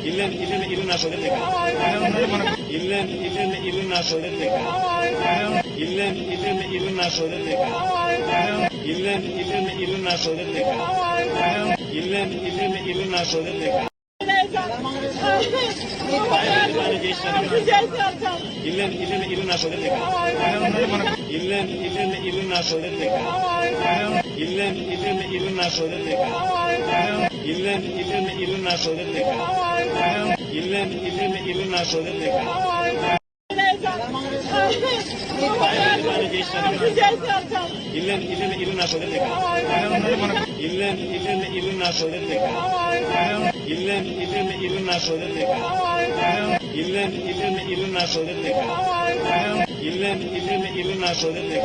ఇల్లు నా సోదరు ఇల్లు నా సోదరు ఇల్లు నా సోదరు ఇల్లు నా సోదరు ఇల్లు నా సోదరు ఇల్లు నా సోదరు ఇల్లు నా సోదరు ఇల్లు నా సోదరు ఇల్లు నా సోదరు ఇల్లు నా సోదరు ఇల్లు నా సోదరు ఇల్లు నా సోదరు ఇల్లు నా సోదరు ఇల్లు నా సోదరు ఇల్లు నా సోదరు